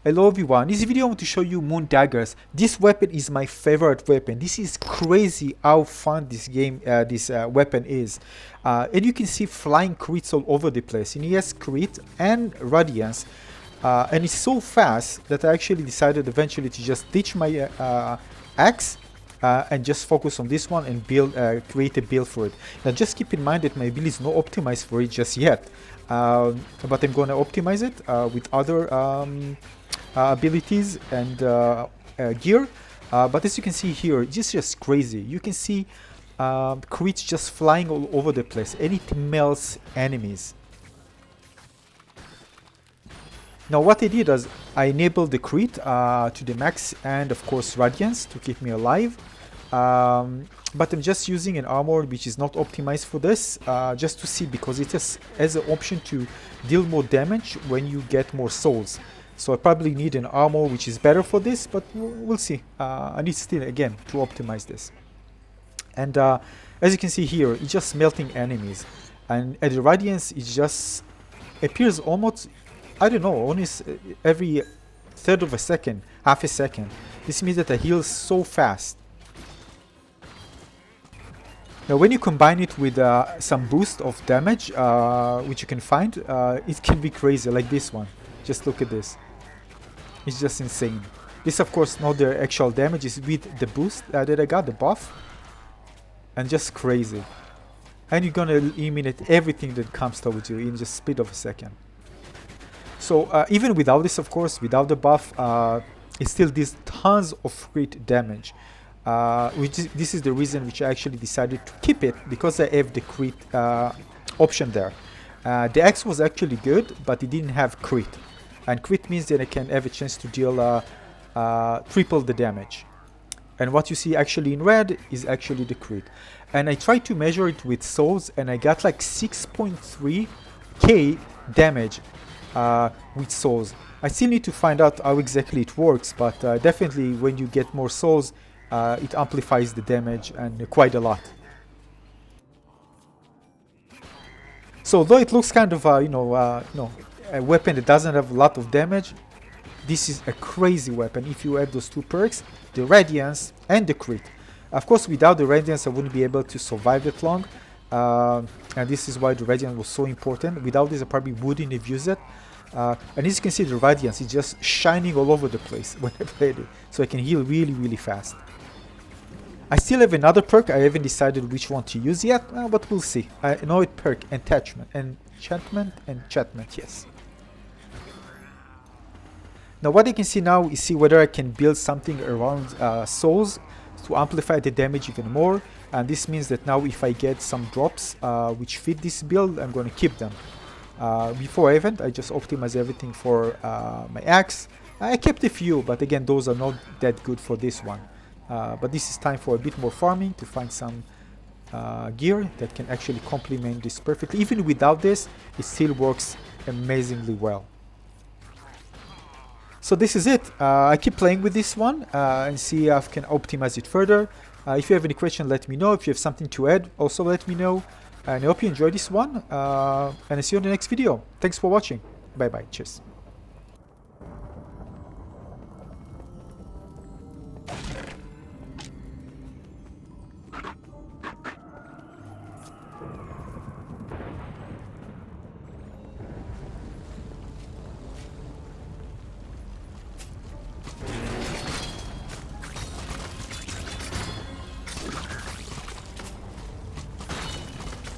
Hello everyone, in this video I want to show you Moon Daggers. This weapon is my favorite weapon. This is crazy how fun this weapon is. And you can see flying crits all over the place. And he has crit and radiance. And it's so fast that I actually decided eventually to just ditch my axe and just focus on this one and create a build for it. Now just keep in mind that my build is not optimized for it just yet. But I'm going to optimize it with other abilities and gear. But as you can see here, it's just crazy. You can see crits just flying all over the place, and it melts enemies. Now what I did is I enabled the crit to the max and of course radiance to keep me alive. But I'm just using an armor which is not optimized for this, just to see, because it has an option to deal more damage when you get more souls. So I probably need an armor which is better for this, but we'll see. I need still again to optimize this. And as you can see here, it's just melting enemies, and the radiance is just appears almost, I don't know, only every third of a second, half a second. This means that I heal so fast. Now when you combine it with some boost of damage, which you can find, it can be crazy, like this one. Just look at this. It's just insane. This of course not the actual damage, is with the boost that I got, the buff. And just crazy. And you're gonna eliminate everything that comes towards you in just speed of a second. So even without this, of course, without the buff, it still does tons of crit damage. This is the reason which I actually decided to keep it, because I have the crit option there. The axe was actually good, but it didn't have crit. And crit means that I can have a chance to deal triple the damage. And what you see actually in red is actually the crit. And I tried to measure it with souls, and I got like 6.3k damage with souls. I still need to find out how exactly it works, but definitely when you get more souls, it amplifies the damage, and quite a lot. So though it looks kind of a weapon that doesn't have a lot of damage, this is a crazy weapon if you add those two perks, the radiance and the crit. Of course, without the radiance I wouldn't be able to survive that long, and this is why the radiance was so important. Without this I probably wouldn't have used it. And as you can see, the radiance is just shining all over the place when I played it, so I can heal really, really fast. I still have another perk. I haven't decided which one to use yet, but we'll see. I know it perk enchantment, yes. Now what I can see now is whether I can build something around souls to amplify the damage even more. And this means that now if I get some drops which fit this build, I'm going to keep them. Before I haven't, I just optimized everything for my axe. I kept a few, but again, those are not that good for this one. But this is time for a bit more farming to find some gear that can actually complement this perfectly. Even without this, it still works amazingly well. So this is it. I keep playing with this one and see if I can optimize it further. If you have any question, let me know. If you have something to add, also let me know. And I hope you enjoyed this one. And I see you on the next video. Thanks for watching. Bye bye. Cheers.